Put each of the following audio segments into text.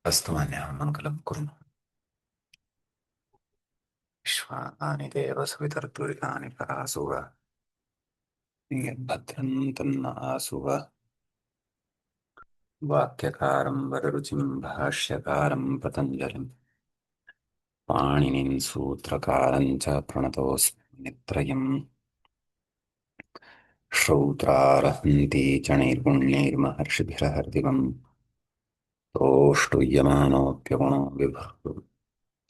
अस्तु मान्यः मङ्गलं कुर्मः। विश्वानि देव सवितर्तुर्यानि परासुव भद्रं तन्नासुव वाक्यकारं वररुचिं भाष्यकारं पतञ्जलिं पाणिनिं सूत्रकारं च प्रणतोऽस्मि नित्रयम् श्रौत्रारहन्ति च नैर्गुण्यैर्महर्षिभिरहर्दिवम् तोष्टुयमानोऽप्यगुणो विभुः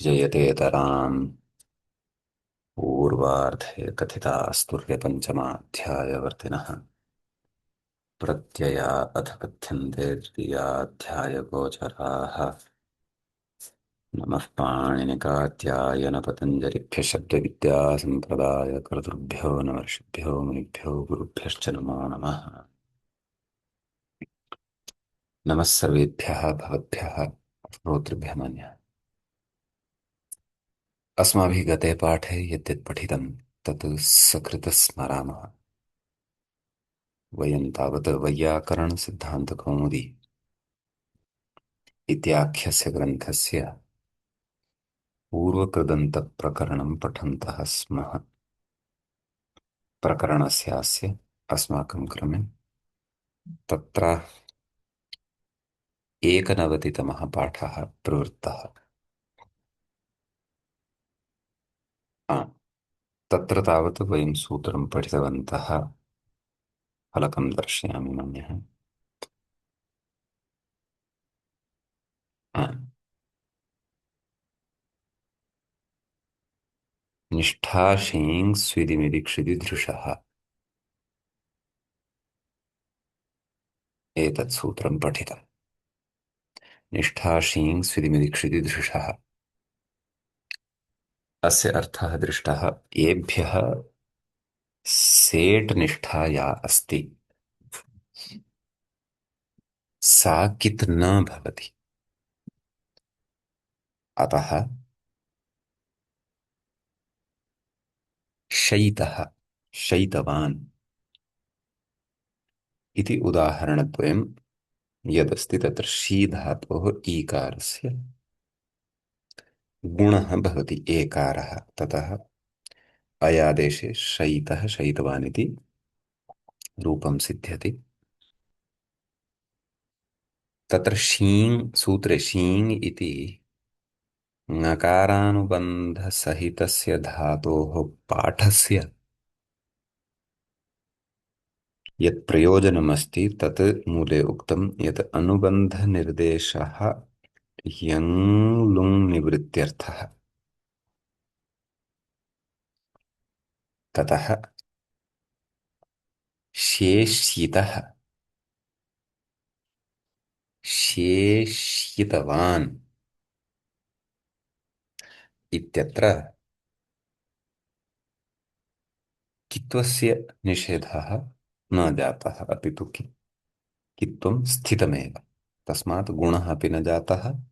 जयतेतराम् पूर्वार्धे कथितास्तुर्यपञ्चमाध्यायवर्तिनः प्रत्यया अथ कथ्यन्ते तृतीयाध्यायगोचराः। नमः पाणिनिकात्यायनपतञ्जलिभ्यः शब्दविद्यासम्प्रदायकर्तृभ्यो नमर्षिभ्यो मुनिभ्यो गुरुभ्यश्च नमो नमः। नमः सर्वेभ्यः भवद्भ्यः श्रोतृभ्यः मान्यः। अस्माभिः गते पाठे यद्यत् पठितं तत् सकृत् स्मरामः। वयं तावत् वैयाकरणसिद्धान्तकौमुदी इत्याख्यस्य ग्रन्थस्य पूर्वकृदन्तप्रकरणं पठन्तः स्मः। प्रकरणस्यास्य अस्माकं क्रमे तत्र एकनवतितमः पाठः प्रवृत्तः। आ, तत्र तावत् वयं सूत्रं पठितवन्तः। फलकं दर्शयामि मन्यः। आ, निष्ठाशीं स्विदिमिदिक्षिदिदृशः एतत् सूत्रं पठितम्। निष्ठाशीं स्विदिमिदिक्षिदिदृशः अस्य अर्थः दृष्टः। येभ्यः सेट् निष्ठा या अस्ति सा कित् न भवति। अतः शयितः शयितवान् इति उदाहरणद्वयं यदस्ति तत्र शी धातोः ईकारस्य गुणः भवति एकारः। ततः अयादेशे शयितः शयितवान् इति रूपं सिद्ध्यति। तत्र शीङ् सूत्रे शीङ् इति ङकारानुबन्धसहितस्य धातोः पाठस्य यत् प्रयोजनमस्ति तत् मूले उक्तं यत् अनुबन्धनिर्देशः यङ् लुङ् निवृत्त्यर्थः। ततः शेष्यितः शेष्यितवान् इत्यत्र कित्वस्य निषेधः न जातः, अपि तु कित्वं स्थितमेव। तस्मात् गुणः अपि न जातः,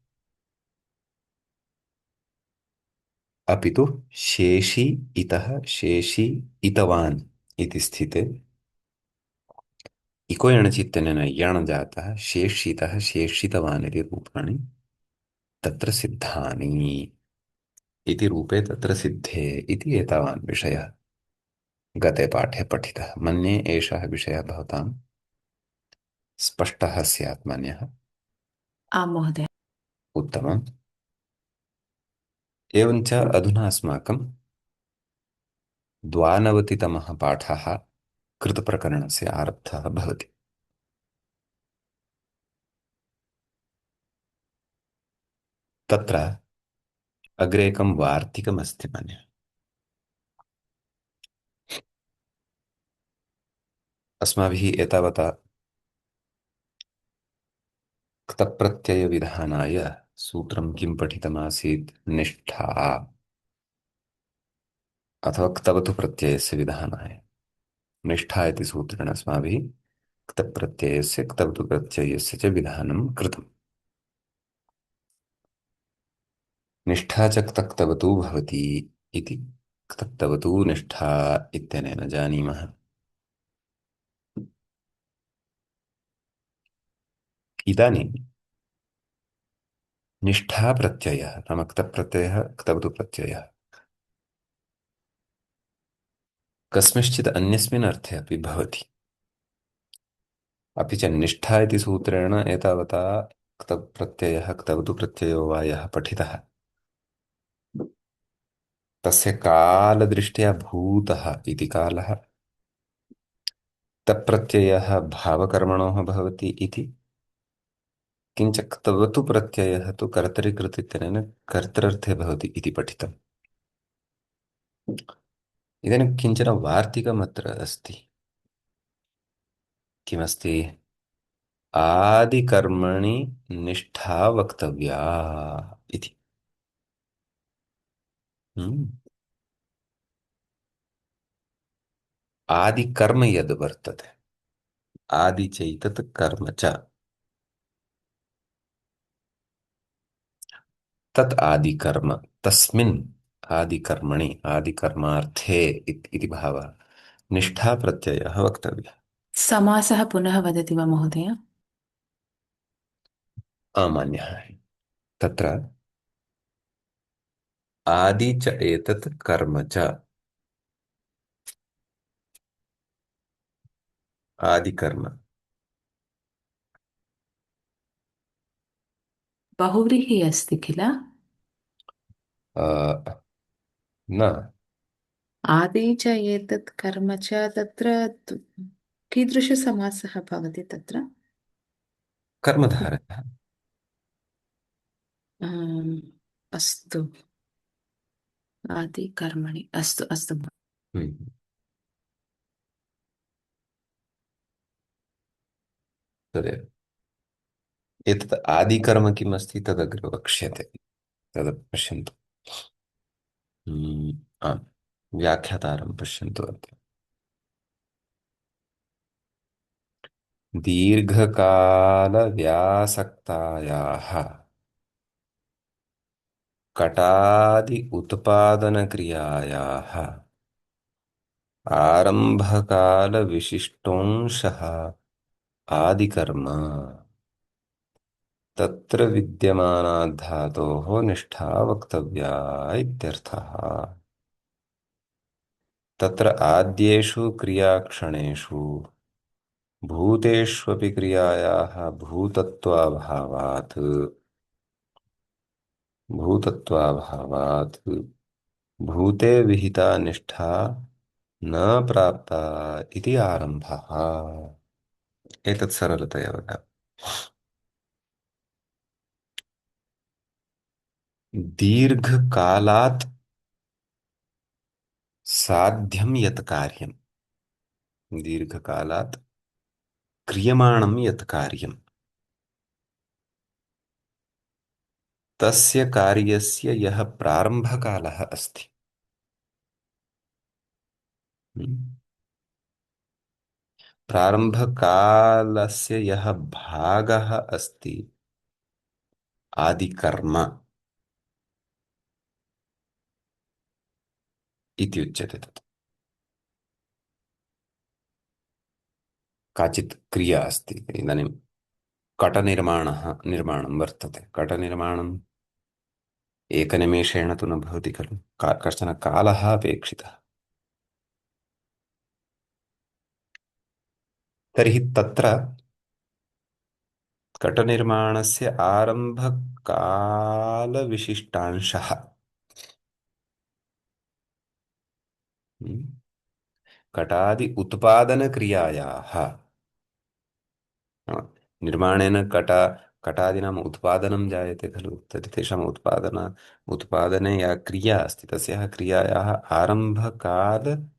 अपि तु शेषि इतः शेषि इतवान् इति स्थिते इको यणचित्तनेन यण जातः शेषितः शेषितवान् इति रूपाणि तत्र सिद्धानि इति रूपे तत्र सिद्धे इति एतावान् विषयः गते पाठे पठितः। मन्ये एषः विषयः भवतां स्पष्टः स्यात् मन्यः। आं महोदय। उत्तमम्। एवञ्च अधुना अस्माकं द्वानवतितमः पाठः कृतप्रकरणस्य आरब्धः भवति। तत्र अग्रे एकं वार्तिकमस्ति मन्यः। अस्माभिः एतावता क्तप्रत्ययविधानाय सूत्रं किं पठितमासीत्? निष्ठा अथवा क्तवतु प्रत्ययस्य विधानाय निष्ठा इति सूत्रेण अस्माभिः क्तप्रत्ययस्य क्तवतु प्रत्ययस्य च विधानं कृतम्। निष्ठा च क्तक्तवतु भवति इति क्तक्तवतु निष्ठा इत्यनेन जानीमः। इदानीं निष्ठा प्रत्ययः नाम क्तप् प्रत्ययः क्तवतु प्रत्ययः कस्मिंश्चित् अन्यस्मिन् अर्थे अपि भवति। अपि च निष्ठा इति सूत्रेण एतावता क्तप् प्रत्ययः क्तवतु प्रत्ययो वा यः पठितः तस्य कालदृष्ट्या भूतः इति कालः तत्प्रत्ययः भावकर्मणोः भवति इति किञ्च क्तवतु प्रत्ययः तु कर्तरिकृत् इत्यनेन कर्तृर्थे भवति इति पठितम्। इदानीं किञ्चन वार्तिकमत्र अस्ति। किमस्ति? आदिकर्मणि निष्ठा वक्तव्या इति। हम्म। आदिकर्म यद् वर्तते आदि चैतत् कर्म च तत् आदिकर्म तस्मिन् आदिकर्मणि आदिकर्मार्थे इति भावः निष्ठा प्रत्ययः वक्तव्यः। समासः पुनः वदति वा महोदय? आमान्यः तत्र आदि च एतत् कर्म च आदिकर्म बहुव्रीहि अस्ति किल? अ, न आदि च एतत् कर्म च तत्र तु- कीदृशसमासः भवति तत्र? कर्मधारः। अम्, अस्तु। आदि कर्मणि अस्तु अस्तु। हम्म, तदेव एतत् आदिकर्म किम् अस्ति तदग्रे वक्ष्यते तद् पश्यन्तु। आम् व्याख्यातारं पश्यन्तु अत्र। दीर्घकालव्यासक्तायाः कटादि उत्पादनक्रियायाः आरम्भकालविशिष्टोऽंशः आदिकर्म तत्र विद्यमानाद् धातोः निष्ठा वक्तव्या इत्यर्थः। तत्र आद्येषु क्रियाक्षणेषु भूतेष्वपि क्रियायाः भूतत्वाभावात् भूते विहिता निष्ठा न प्राप्ता इति आरम्भः। एतत् सरलतया वदामि। दीर्घकालात् साध्यं यत् कार्यं दीर्घकालात् क्रियमाणं यत् कार्यं तस्य कार्यस्य यः प्रारम्भकालः अस्ति हम्म, प्रारम्भकालस्य यः भागः अस्ति आदिकर्म इति उच्यते तत्। काचित् क्रिया अस्ति इदानीं निर्माणं वर्तते कटनिर्माणम् एकनिमेषेण तु न भवति खलु कश्चन कालः अपेक्षितः। तर्हि तत्र कटनिर्माणस्य आरम्भकालविशिष्टांशः हम्म, कटादि उत्पादनक्रियायाः निर्माणेन कटादीनाम् उत्पादनं जायते खलु तर्हि तेषाम् उत्पादने या क्रिया अस्ति तस्याः क्रियायाः आरम्भकाल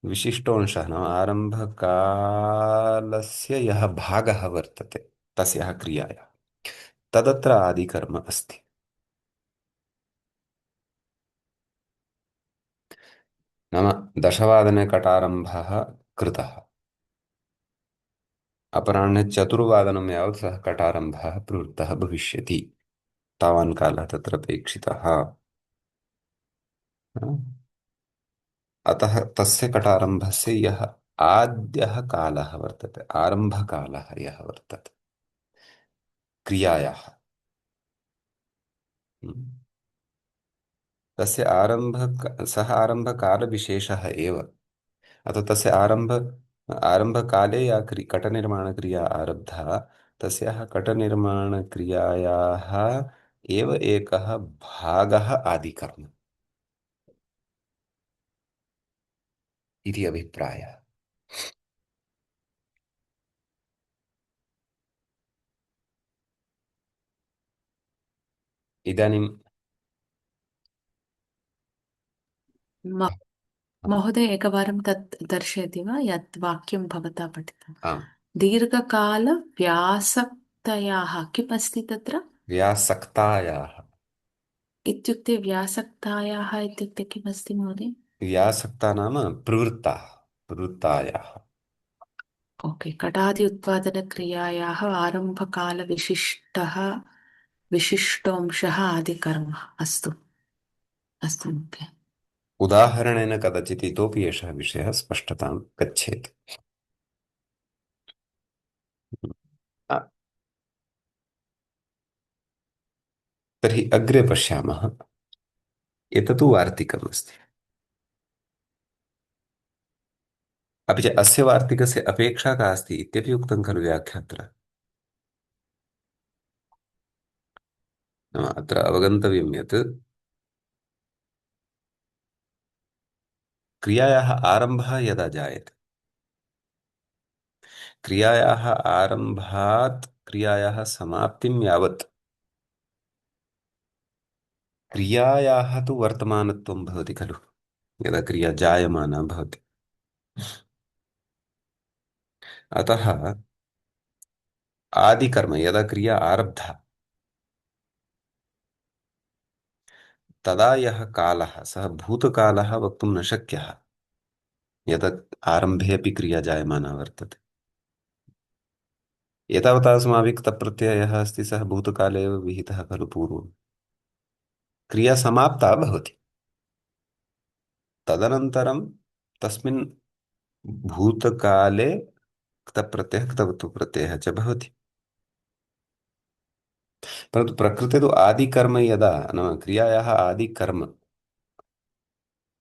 विशिष्टोंशः नाम आरम्भकालस्य यः भागः वर्तते तस्याः क्रियायाः तदत्र आदिकर्म अस्ति। नाम 10 वादने कटारम्भः कृतः अपराह्णे 4 वादनं यावत् सः कटारम्भः प्रवृत्तः भविष्यति तावान् कालः तत्र अपेक्षितः। अतः तस्य कटारम्भस्य यः आद्यः कालः वर्तते आरम्भकालः यः वर्तते क्रियायाः हम्म। तस्य सः आरम्भकालविशेषः एव। अतः तस्य आरम्भकाले या कटनिर्माणक्रिया आरब्धा, तस्याः कटनिर्माणक्रियायाः एव एकः भागः आदिकर्म इति अभिप्रायः। इदानीं म- महोदय एकवारं तत् दर्शयति वा यत् वाक्यं भवता पठितं? आम्, दीर्घकालव्यासक्तयाः किम् अस्ति तत्र? व्यासक्तायाः। इत्युक्ते व्यासक्तायाः इत्युक्ते किम् अस्ति महोदय? व्यासक्ता नाम प्रवृत्तायाः। ओके, कटादि उत्पादनक्रियायाः आरम्भकालविशिष्टः विशिष्टोंशः आदिकर्म। अस्तु अस्तु महोदय। उदाहरणेन कदाचित् इतोपि एषः विषयः स्पष्टतां गच्छेत्। आ, तर्हि अग्रे पश्यामः। एतत्तु वार्तिकमस्ति। अपि च अस्य वार्तिकस्य अपेक्षा का अस्ति इत्यपि उक्तं खलु व्याख्यात्रा। नाम अत्र अवगन्तव्यं यत् क्रियायाः आरम्भः यदा जायते, क्रियायाः आरम्भात् क्रियायाः समाप्तिं यावत् क्रियायाः तु वर्तमानत्वं भवति खलु। यदा क्रिया जायमाना भवति, अतः आदिकर्म यदा क्रिया आरब्धा, तदा यः कालः सः भूतकालः वक्तुं न शक्यः, यदा आरम्भे अपि क्रिया जायमाना वर्तते। एतावता अस्माभिः क्तप्रत्ययः अस्ति, सः भूतकाले एव विहितः खलु पूर्वं। क्रिया समाप्ता भवति, तदनन्तरं तस्मिन् भूतकाले क्तप्रत्ययः क्तवतु प्रत्ययः च भवति। परन्तु प्रकृते तु आदिकर्म यदा, नाम क्रियायाः आदिकर्म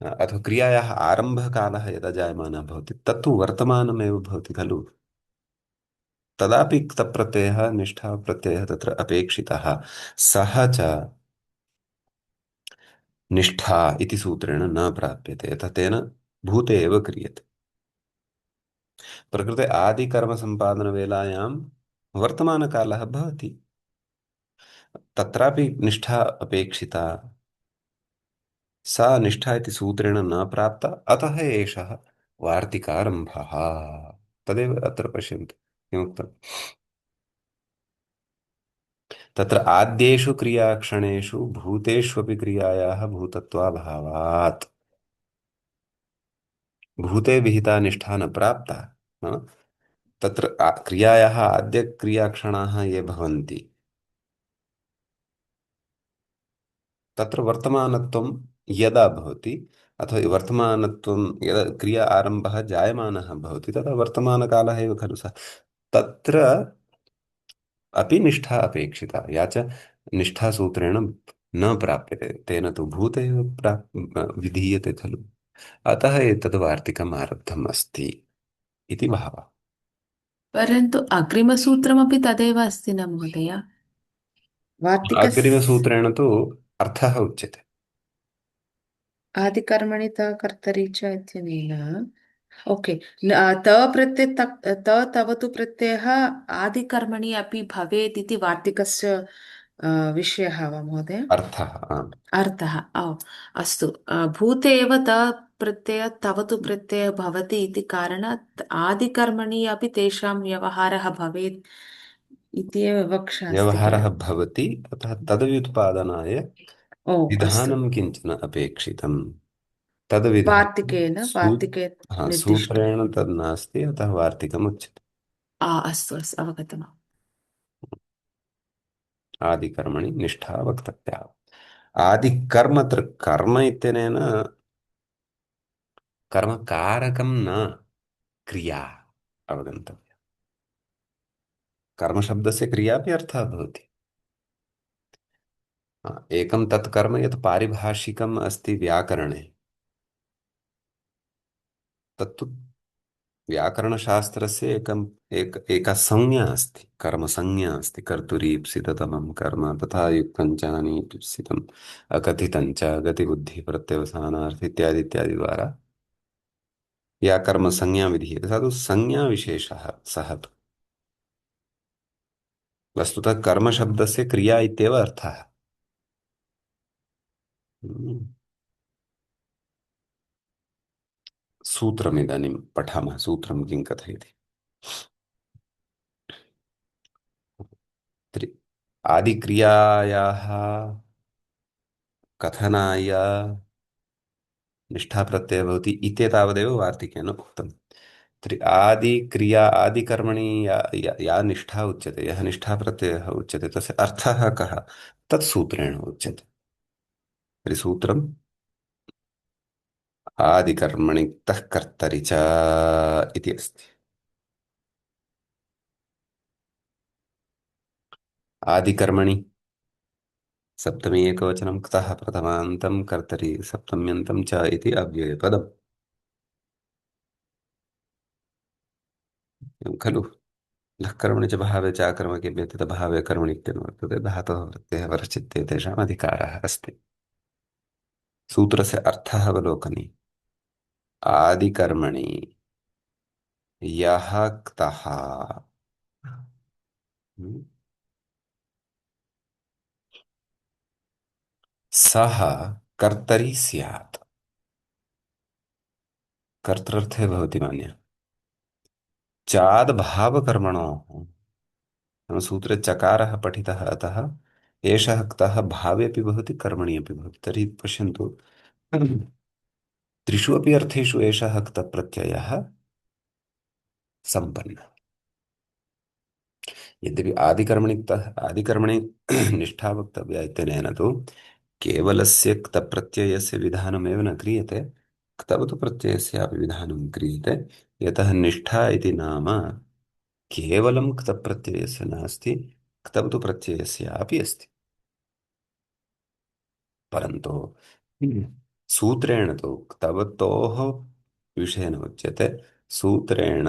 अथवा क्रियायाः आरम्भकालः यदा जायमानः भवति, तत्तु वर्तमानमेव भवति खलु। तदापि क्तप्रत्ययः निष्ठाप्रत्ययः तत्र अपेक्षितः। सः च निष्ठा इति सूत्रेण न प्राप्यते, यतः तेन भूते एव क्रियते। प्रकृते आदिकर्मसम्पादनवेलायां वर्तमानकालः भवति, तत्रापि निष्ठा अपेक्षिता। सा निष्ठा इति सूत्रेण न प्राप्ता, अतः एषः वार्तिकारम्भः। तदेव अत्र पश्यन्तु किमुक्तम्। तत्र आद्येषु क्रियाक्षणेषु भूतेष्वपि क्रियायाः भूतत्वाभावात् भूते विहिता निष्ठा न प्राप्ता। न? तत्र क्रियायाः आद्यक्रियाक्षणाः ये भवन्ति, तत्र वर्तमानत्वं यदा भवति, अथवा वर्तमानत्वं यदा क्रिया आरम्भः जायमानः भवति, तदा वर्तमानकालः एव खलु सः। तत्र अपि निष्ठा अपेक्षिता, या च निष्ठासूत्रेण न प्राप्यते, तेन तु भूते एव विधीयते खलु। अतः एतद् वार्तिकम् आरब्धम् अस्ति इति भावः। परन्तु अग्रिमसूत्रमपि तदेव अस्ति न महोदय? वार्तिकस् अग्रिमसूत्रेण तु अर्थः उच्यते। आदिकर्मणि त कर्तरि च इत्यनेन ओके, त प्रत्यय तवतु प्रत्ययः आदिकर्मणि अपि भवेत् इति वार्तिकस्य विषयः वा महोदय? अर्थः आम्। अर्थः अस्तु। भूते एव त प्रत्यय तवतु प्रत्यय भवति इति कारणात् आदिकर्मणि अपि तेषां व्यवहारः भवेत् इति एव विवक्षा अस्ति किल? व्यवहारः भवति, अतः तद्व्युत्पादनाय ओ अस्तु। विधानं किञ्चन अपेक्षितम्। तद्विधानं वार्तिके निर्दिष्टम्। सूत्रेण तद् नास्ति, अतः वार्तिकम् उच्यते। अस्तु अस्तु अवगतम्। आदिकर्मणि निष्ठा वक्तव्या। आदिकर्म तत्र कर्म इत्यनेन कर्मकारकं न, क्रिया अवगन्तव्या। कर्मशब्दस्य क्रियापि अर्थः भवति। एकं तत् कर्म यत् पारिभाषिकम् अस्ति व्याकरणे, तत्तु व्याकरणशास्त्रस्य एका संज्ञा अस्ति, कर्मसंज्ञा अस्ति। कर्तुरीप्सिततमं कर्म तथा युक्तं च अनीप्सितम् अकथितं च गतिबुद्धिप्रत्यवसानार्थ इत्यादि इत्यादि द्वारा या कर्मसंज्ञा विधीयते सा तु संज्ञाविशेषः सः तु। वस्तुतः कर्मशब्दस्य क्रिया इत्येव अर्थः। हम्म। सूत्रमिदानीं पठामः, सूत्रं किं कथयति। तर्हि आदिक्रियायाः कथनाय निष्ठाप्रत्ययः भवति इत्येतावदेव वार्तिकेन उक्तम्। तर्हि आदिक्रिया आदिकर्मणि या निष्ठा उच्यते, यः निष्ठाप्रत्ययः उच्यते, तस्य अर्थः कः, तत् सूत्रेण उच्यते। तर्हि सूत्रम् आदिकर्मणि तः कर्तरि च इति अस्ति। आदिकर्मणि सप्तमी एकवचनं क्तः प्रथमान्तं कर्तरि सप्तम्यन्तं च इति अव्ययपदम्। एवं खलु। लः कर्मणि च भावे च आकर्मके व्यतितभावे कर्मणि इत्यनुवर्तते धातोः प्रत्ययः परश्चित्ते तेषाम् अधिकारः अस्ति। सूत्रस्य अर्थः अवलोकनीयः। आदिकर्मणि यः क्तः, हम्म, सः कर्तरि स्यात्। कर्तृर्थे भवति मान्यः। चाद्भावकर्मणोः, नाम सूत्रे चकारः पठितः, अतः एषः क्तः भावे अपि भवति कर्मणि अपि भवति। तर्हि पश्यन्तु, त्रिषु अपि अर्थेषु एषः क्तप्रत्ययः सम्पन्नः। यद्यपि आदिकर्मणि निष्ठा वक्तव्या इत्यनेन तु केवलस्य क्तप्रत्ययस्य विधानमेव न क्रियते, क्तवतु प्रत्ययस्यापि विधानं क्रियते। यतः निष्ठा इति नाम केवलं क्तप्रत्ययस्य नास्ति, क्तवतु प्रत्ययस्यापि अस्ति। परन्तु सूत्रेण तु क्तवतोः विषयेण उच्यते, सूत्रेण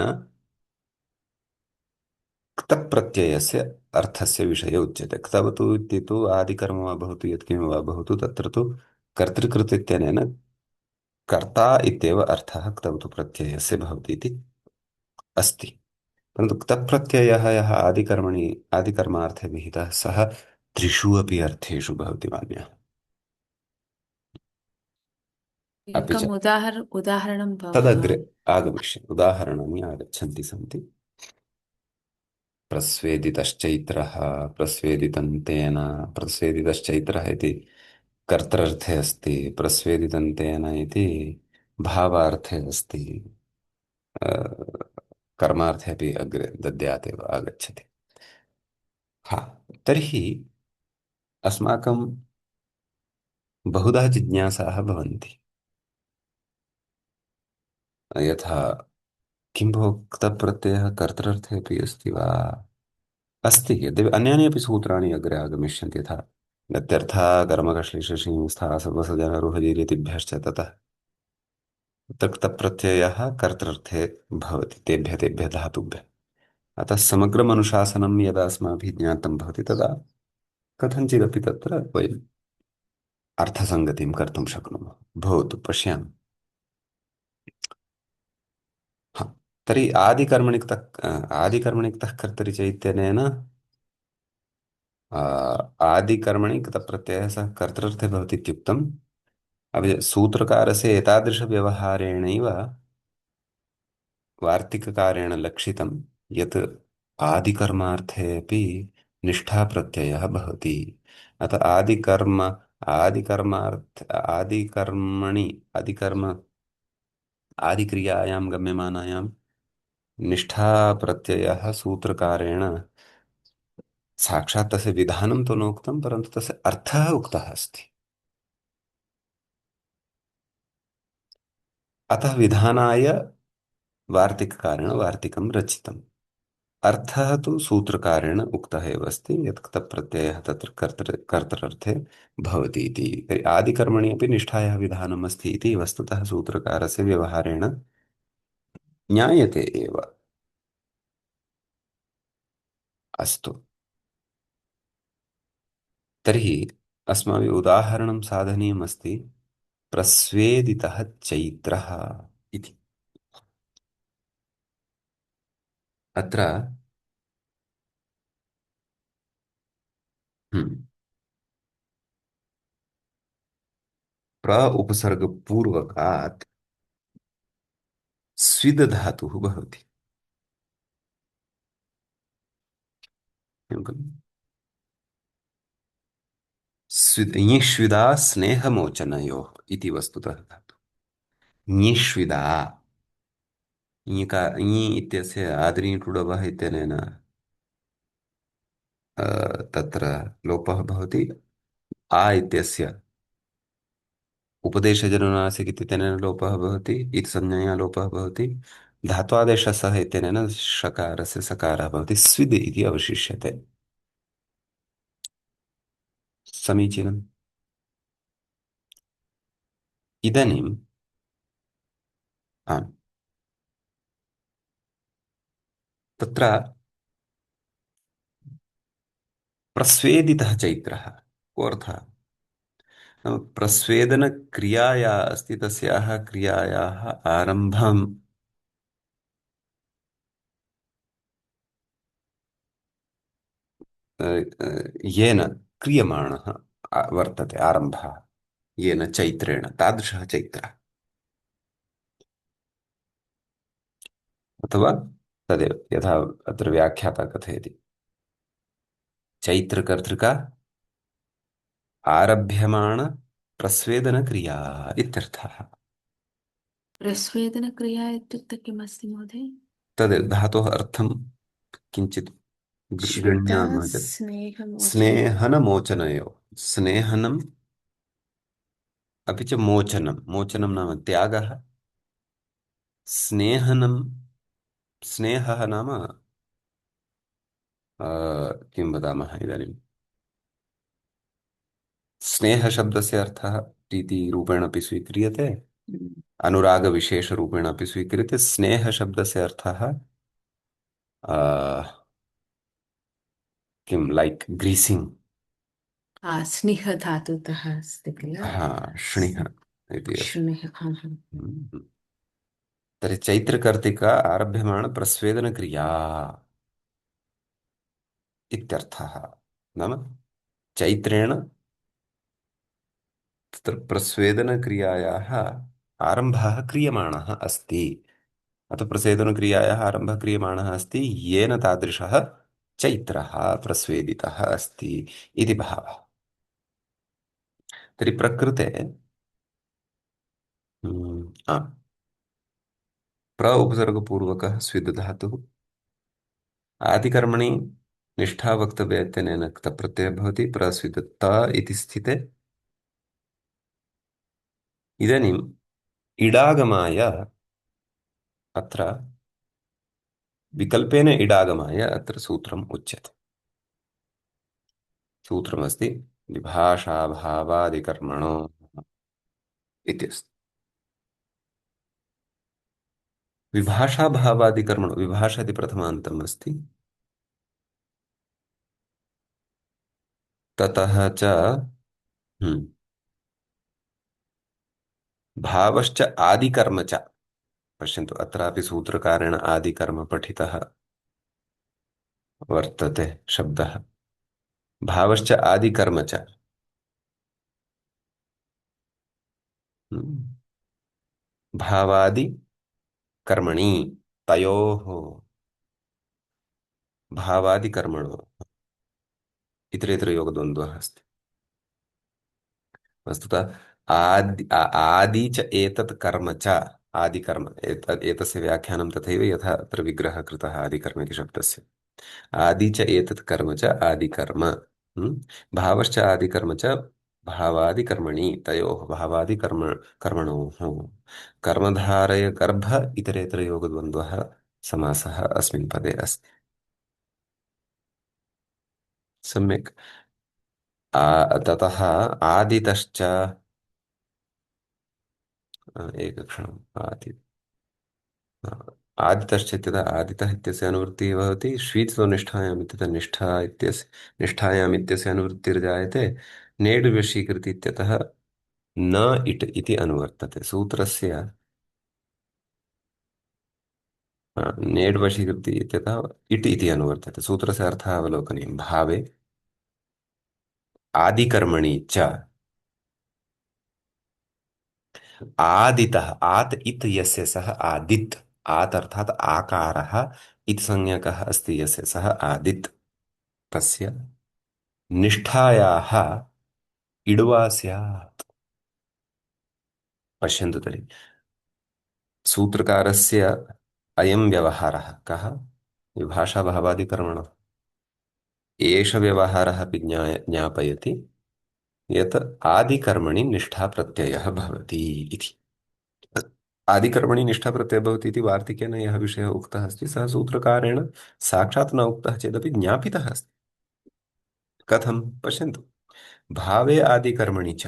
क्तप्रत्ययस्य अर्थस्य विषये उच्यते। क्तवतु इति तु आदिकर्म वा भवतु यत्किमपि वा भवतु, तत्र तु कर्तृकृत् इत्यनेन कर्ता इत्येव अर्थः क्तवतु प्रत्ययस्य भवति इति अस्ति। परन्तु क्तप्रत्ययः यः आदिकर्मार्थे विहितः, सः त्रिषु अपि अर्थेषु भवति मान्यः। अपि च उदाहरणं तदग्रे आगमिष्यति, उदाहरणानि आगच्छन्ति सन्ति। प्रस्वेदितश्चैत्रः, प्रस्वेदितं तेन, प्रस्वेदितश्चैत्रः इति कर्तृर्थे अस्ति, प्रस्वेदितं तेन इति भावार्थे अस्ति। कर्मार्थे अपि अग्रे दद्यात् एव आगच्छति। हा, तर्हि अस्माकं बहुधा जिज्ञासाः भवन्ति। यथा किं भोः क्तप्रत्ययः कर्तृर्थे अपि अस्ति वा? अस्ति, यद्यपि अन्यानि अपि सूत्राणि अग्रे आगमिष्यन्ति, यथा गत्यर्था कर्मकश्लिषशींस्था सर्वसजनरुहजीरितिभ्यश्च ततः तक्तप्रत्ययः कर्तृर्थे भवति तेभ्यः धातुभ्यः। अतः समग्रमनुशासनं यदा अस्माभिः ज्ञातं भवति, तदा कथञ्चिदपि तत्र वयम् अर्थसङ्गतिं कर्तुं शक्नुमः। भवतु पश्यामः। हा, तर्हि आदिकर्मणि क्तः कर्तरि च इत्यनेन आदिकर्मणि क्तप्रत्ययः सः कर्तृर्थे भवति इत्युक्तम्। अपि च सूत्रकारस्य एतादृशव्यवहारेणैव वार्तिककारेण लक्षितं यत् आदिकर्मार्थे अपि निष्ठाप्रत्ययः भवति। अतः आदिकर्मणि आदिक्रियायां गम्यमानायां निष्ठाप्रत्ययः सूत्रकारेण साक्षात् तस्य विधानं तु नोक्तं, परन्तु तस्य अर्थः उक्तः अस्ति। अतः विधानाय वार्तिककारेण वार्तिकं रचितम्। अर्थः तु सूत्रकारेण उक्तः एव अस्ति यत् तप्रत्ययः तत्र कर्तृर्थे भवति इति। तर्हि आदिकर्मणि अपि निष्ठायाः विधानम् अस्ति इति वस्तुतः सूत्रकारस्य व्यवहारेण ज्ञायते एव। अस्तु, तर्हि अस्माभिः उदाहरणं साधनीयमस्ति प्रस्वेदितः चैत्रः इति। अत्र हम्म, प्र उपसर्गपूर्वकात् स्विद् धातुः भवति। किं खलु? ञिष्विदा स्नेहमोचनयोः इति वस्तुतः धातुः। ञिष्विदा ञि इत्यस्य आदिनीटुडवः इत्यनेन तत्र लोपः भवति। आ इत्यस्य उपदेशजनुनासिक इत्यनेन लोपः भवति। इति संज्ञया लोपः भवति। धात्वादेशः सः इत्यनेन शकारस्य सकारः भवति। स्विद् इति अवशिष्यते। समीचीनम्। इदानीं आम्, तत्र प्रस्वेदितः चैत्रः को अर्थः? नाम प्रस्वेदनक्रिया या अस्ति तस्याः क्रियायाः आरम्भं येन क्रियमाणः वर्तते, आरम्भः येन चैत्रेण, तादृशः चैत्रः। अथवा तदेव यथा अत्र व्याख्याता कथयति, चैत्रकर्तृका आरभ्यमाण प्रस्वेदनक्रिया इत्यर्थः। प्रस्वेदनक्रिया इत्युक्ते किमस्ति महोदय? तद् धातोः अर्थं किञ्चित् श्विता गृह्णामः चेत् स्नेहमोचनम्। स्नेहनमोचनयोः, स्नेहनम् अपि च मोचनं। मोचनं नाम त्यागः, स्नेहनं, स्नेहः नाम किं वदामः इदानीं, स्नेहशब्दस्य अर्थः प्रीतिरूपेण अपि स्वीक्रियते, अनुरागविशेषरूपेण अपि स्वीक्रियते। स्नेहशब्दस्य अर्थः किं, लैक् ग्रीसिङ्ग्। स्निह धातुतः अस्ति किल? हा, श्णिः इति अस्ति। स्निह, हाँ, हाँ। हम्म। तर्हि चैत्रकर्तिका आरभ्यमाण प्रस्वेदनक्रिया इत्यर्थः। नाम चैत्रेण तत्र प्रस्वेदनक्रियायाः आरम्भः क्रियमाणः अस्ति। अतः प्रस्वेदनक्रियायाः आरम्भः क्रियमाणः अस्ति येन तादृशः चैत्रः प्रस्वेदितः अस्ति इति भावः। तर्हि प्रकृते प्र उपसर्गपूर्वकः स्विद् धातुः आदिकर्मणि निष्ठा वक्तव्या इत्यनेन क्तप्रत्ययः भवति। प्रस्वित् त इति स्थिते इदानीम् इडागमाय अत्र विकल्पेन इडागमाय अत्र सूत्रम् उच्यते। सूत्रमस्ति विभाषाभावादिकर्मणो इति अस्ति। विभाषाभावादिकर्मणो, विभाषा इति प्रथमान्तम् अस्ति। ततः च हम्म, भावश्च आदिकर्म च। पश्यन्तु, अत्रापि सूत्रकारेण आदिकर्म पठितः वर्तते शब्दः। भावश्च आदिकर्म च। हम्म, भावादि कर्मणि तयोः, भावादिकर्मणो इतरेतरयोगद्वन्द्वः अस्ति। वस्तुतः आदि च एतत् कर्म च, आदिकर्म एतस्य व्याख्यानं तथैव यथा अत्र विग्रहः कृतः आदिकर्म इति शब्दस्य। आदि च एतत् कर्म च आदिकर्म। भावश्च आदिकर्म च भावादिकर्मणि तयोः, कर्मणोः। कर्मधारय गर्भ इतरेतरयोगद्वन्द्वः समासः अस्मिन् पदे अस्ति। सम्यक्। ततः आदितश्च, एकक्षणम् आदितश्च इत्यतः आदितः इत्यस्य अनुवृत्तिः भवति, ष्वीत्सो निष्ठायाम् इत्यतः निष्ठायाम् इत्यस्य अनुवृत्तिर्जायते, नेड् वशीकृति इत्यतः न इट् इति अनुवर्तते सूत्रस्य। नेड् वशीकृति इत्यतः इट् इति अनुवर्तते, सूत्रस्य अर्थः अवलोकनीयं। भावे आदिकर्मणि च आदितः, आत् इत् यस्य सः आदित्, आत् अर्थात् आकारः, इत् संज्ञकः अस्ति यस्य सः आदित्, तस्य निष्ठायाः इड्वा स्यात्। पश्यन्तु तर्हि, सूत्रकारस्य अयं व्यवहारः कः? विभाषाभावादिकर्मणः। एष व्यवहारः अपि ज्ञापयति यत् आदिकर्मणि निष्ठाप्रत्ययः भवति इति। आदिकर्मणि निष्ठाप्रत्ययः भवति इति वार्तिकेन यः विषयः उक्तः अस्ति, सः सूत्रकारेण साक्षात् न उक्तः चेदपि ज्ञापितः अस्ति। कथं? पश्यन्तु, भावे आदिकर्मणि च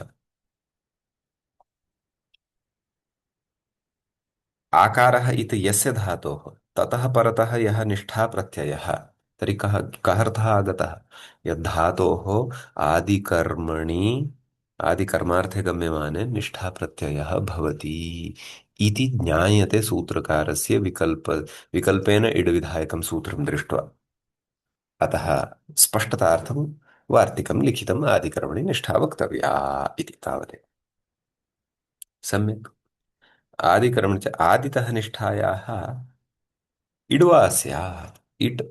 आकारः इति यस्य धातोः ततः परतः यः निष्ठाप्रत्ययः, तर्हि कः अर्थः आगतः? यद्धातोः आदिकर्मणि, आदिकर्मार्थे गम्यमाने निष्ठाप्रत्ययः भवति इति ज्ञायते सूत्रकारस्य विकल्पेन इडविधायकं सूत्रं दृष्ट्वा। अतः स्पष्टतार्थं वार्तिकं लिखितम्, आदिकर्मणि निष्ठा वक्तव्या इति तावदेव। सम्यक्। आदिकर्मणि च आदितः निष्ठायाः इड्वा स्यात्, इट्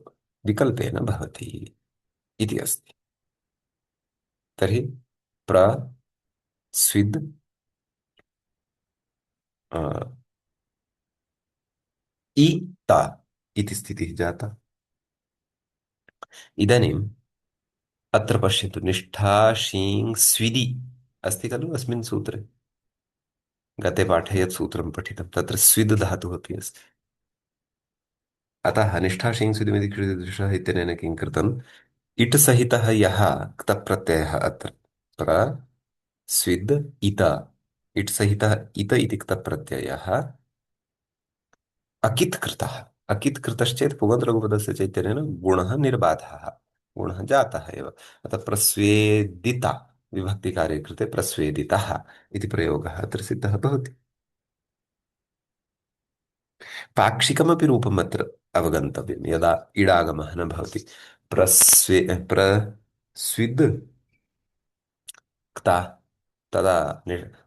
विकल्पेन भवति इति अस्ति। तर्हि स्विद् अ, इ ता इति स्थितिः जाता। इदानीम् अत्र पश्यतु, निष्ठा शीङ् स्विदि अस्ति खलु अस्मिन् सूत्रे। गते पाठे यत् सूत्रं पठितं तत्र स्विद् धातुः अपि अस्ति। अतः निष्ठा शीङ् स्विदिमिति कृषः इत्यनेन किं कृतम्? इट् सहितः यः क्तप्रत्ययः अत्र प्र स्विद् इत, इट् सहितः इत इति क्तप्रत्ययः अकित् कृतः। अकित् कृतश्चेत् पुगन्तलघुपदस्य चैतन्येन गुणः निर्बाधः, गुणः जातः एव। अतः प्रस्वेदिता विभक्तिकार्ये कृते प्रस्वेदितः इति प्रयोगः अत्र सिद्धः भवति। पाक्षिकमपि रूपम् अत्र अवगन्तव्यं, यदा इडागमः न भवति। प्रस्विद् क्ता, तदा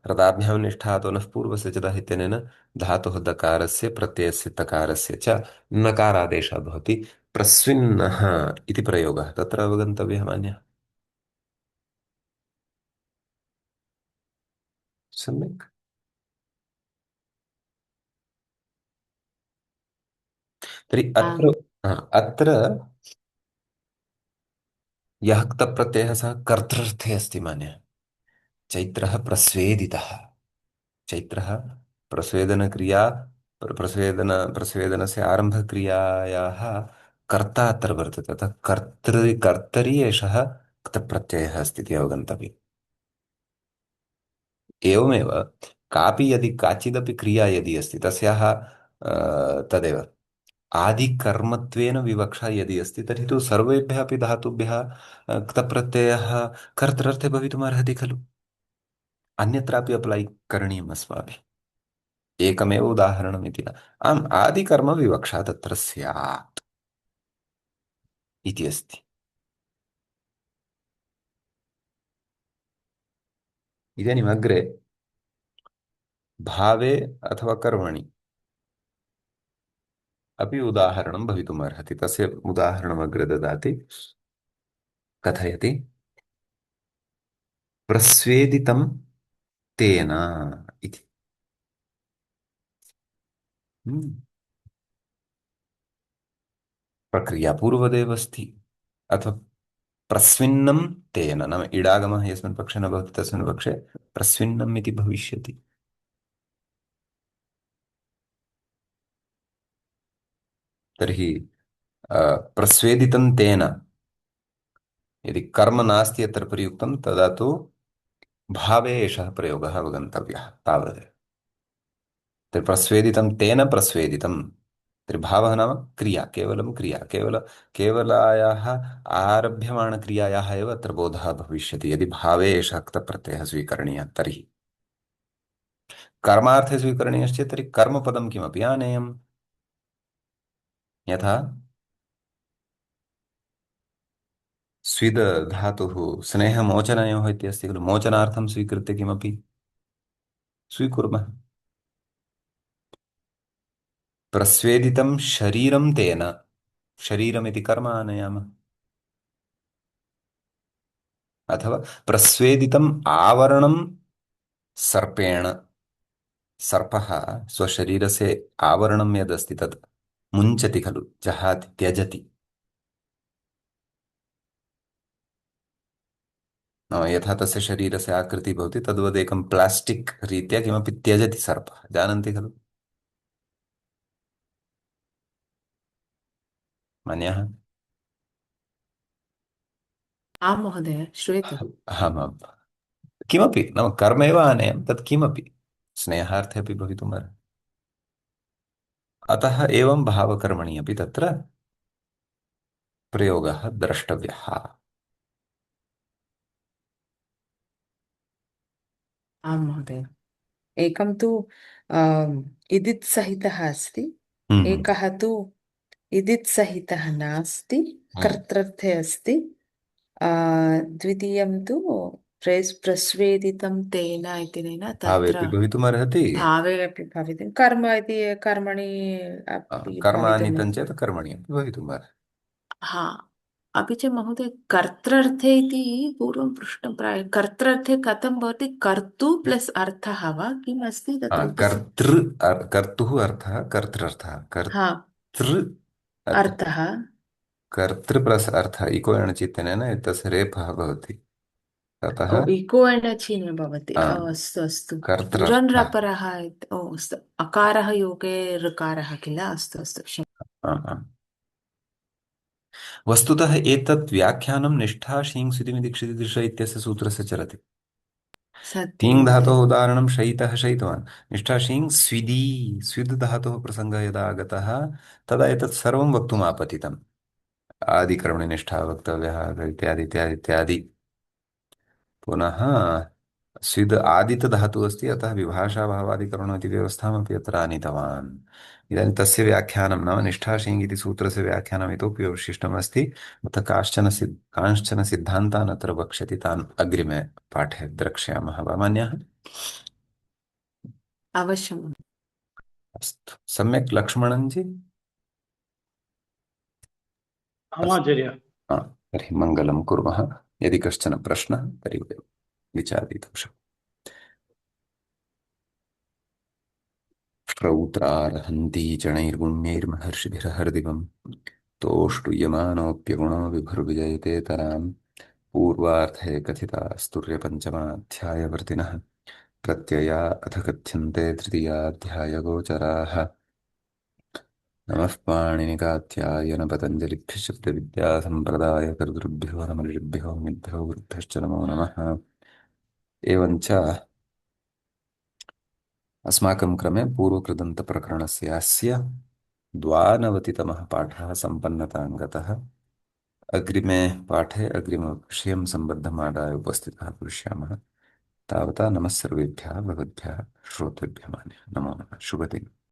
रदाभ्यां निष्ठातो नः पूर्वस्य च दः इत्यनेन धातुः दकारस्य प्रत्ययस्य तकारस्य च नकारादेशः भवति। प्रस्विन्नः इति प्रयोगः तत्र अवगन्तव्यः मान्यः। सम्यक्। तर्हि अत्र आम्। अत्र यः क्तप्रत्ययः सः कर्तृर्थे अस्ति मान्यः। चैत्रः प्रस्वेदितः, चैत्रः प्रस्वेदनक्रिया, प्रस्वेदनस्य आरम्भक्रियायाः कर्ता अत्र वर्तते, अतः कर्तरि एषः क्तप्रत्ययः अस्ति इति अवगन्तव्यम्। एवमेव कापि यदि काचिदपि क्रिया यदि अस्ति तस्याः तदेव आदिकर्मत्वेन विवक्षा यदि अस्ति, तर्हि तु सर्वेभ्यः अपि धातुभ्यः क्तप्रत्ययः कर्तृर्थे भवितुमर्हति खलु। अन्यत्रापि अप्लै करणीयम् अस्माभिः। एकमेव उदाहरणमिति न। आम्, आदिकर्मविवक्षा तत्र स्यात् इति अस्ति। इदानीम् अग्रे भावे अथवा कर्मणि अपि उदाहरणं भवितुमर्हति। तस्य उदाहरणम् अग्रे ददाति, कथयति, प्रस्वेदितं तेन इति। हम्म, प्रक्रिया पूर्वदेव अस्ति। अथवा प्रस्विन्नं तेन, नाम इडागमः यस्मिन् पक्षे न भवति तस्मिन् पक्षे प्रस्विन्नम् इति भविष्यति। तर्हि प्रस्वेदितं तेन यदि कर्म नास्ति यत्र प्रयुक्तं तदा तु भावे एषः प्रयोगः अवगन्तव्यः तावदेव। तर्हि प्रस्वेदितं तेन प्रस्वेदितं तर्हि भावः नाम क्रिया, केवलं क्रिया, केवलायाः आरभ्यमाणक्रियायाः एव अत्र बोधः भविष्यति यदि भावे एषः क्तप्रत्ययः स्वीकरणीयः तर्हि। कर्मार्थे स्वीकरणीयश्चेत् तर्हि कर्मपदं किमपि आनेयम्। यथा स्विद् धातुः स्नेहमोचनयोः इत्यस्ति खलु, मोचनार्थं स्वीकृत्य किमपि स्वीकुर्मः। प्रस्वेदितं शरीरं तेन, शरीरमिति कर्म आनयामः। अथवा प्रस्वेदितम् आवरणं सर्पेण, सर्पः स्वशरीरस्य आवरणं यदस्ति तत् मुञ्चति खलु, जहाति, त्यजति। यथा तस्य शरीरस्य आकृतिः भवति तद्वत् एकं प्लास्टिक् रीत्या किमपि त्यजति सर्पः, जानन्ति खलु। मन्यः। आं महोदय, श्रूयते। आमाम्। किमपि नाम कर्म एव आनयं, तत् किमपि स्नेहार्थे अपि भवितुमर्हति। अतः एवं भावकर्मणि अपि तत्र प्रयोगः द्रष्टव्यः। आं महोदय। एकं तु अम्, इदित् सहितः अस्ति, हम्म एकः तु इदित् सहितः नास्ति, हम्म। कर्त्रर्थे अस्ति। आ, द्वितीयं तु प्रस्वेदितं तेन इति नेन भावेऽपि तत्र भवितुमर्हति। भावे अपि भवितुं कर्म इति कर्मणि अपि भवितुम्। कर्मानीतं चेत् कर्मणि अपि भवितुमर्हति। हा, अपि च महोदय कर्त्रर्थे इति पूर्वं पृष्टं प्राय कर्त्रर्थे कथं भवति, कर्तु प्लस् अर्थः वा किम् अस्ति तत्र कर्तृ कर्तुः अर्थः कर्तृर्थः, हा, कर्तृ अर्थः। कर्तृ प्लस् अर्थः इको एणचित्तेन एतस्य रेफः भवति। ओ, ततः इको एण्ड् चिह्ने भवति। आ, ओ, अस्तु अस्तु। उरन् कर्तृर्थः। रपरः ओ अस्तु, अकारः योगे ऋकारः किल, अस्तु अस्तु, आ, आ। वस्तुतः एतत् व्याख्यानं निष्ठा शीङ् सुदिमि दीक्षिति दृश इत्यस्य सूत्रस्य चलति। सत्यं टीङ् महोदय। धातोः उदाहरणं शयितः शयितवान्, निष्ठा शीङ् स्विदी, स्विद् धातोः प्रसङ्गः यदा आगतः तदा एतत् सर्वं वक्तुम् आपतितम्। आदिकर्मणि निष्ठा वक्तव्यः इत्यादि इत्यादि इत्यादि। पुनः स्विद् आदित धातुः अस्ति, अतः विभाषाभावादिकरणम् इति व्यवस्थामपि अत्र आनीतवान्। इदानीं तस्य व्याख्यानं नाम निष्ठाशीङ् इति सूत्रस्य व्याख्यानम् इतोपि अवशिष्टमस्ति। अतः कांश्चन सिद्धान्तान् अत्र वक्ष्यति, तान् अग्रिमे पाठे द्रक्ष्यामः वा मान्याः। अवश्यम्। अस्तु, सम्यक् लक्ष्मणञ्जी। अस्तु। आचार्य। हा, तर्हि मङ्गलं कुर्मः। यदि कश्चन प्रश्नः तर्हि वयं विचारयितुं शक्नुमः। श्रौत्रार्हन्ति चणैर्गुण्यैर्महर्षिभिरहर्दिवम् तोष्टुयमानोऽप्यगुणो विभुर्विजयते तराम् पूर्वार्धे कथितास्तुर्यपञ्चमाध्यायवर्तिनः प्रत्यया अथ कथ्यन्ते तृतीयाध्यायगोचराः। नमः पाणिनिकात्यायनपतञ्जलिभ्यः शब्दविद्यासम्प्रदायकर्तृभ्यो नमऋषिभ्यो मुनिभ्यो गुरुभ्यश्च नमो नमः। एवञ्च अस्माकं क्रमे पूर्वकृदन्तप्रकरणस्य अस्य 92तमः पाठः सम्पन्नताङ्गतः। अग्रिमे पाठे अग्रिमविषयं सम्बद्धमादाय उपस्थितः भविष्यामः। तावता नमः सर्वेभ्यः भगवद्भ्यः श्रोतृभ्यः मान्यः नमो नमः। शुभदिनम्।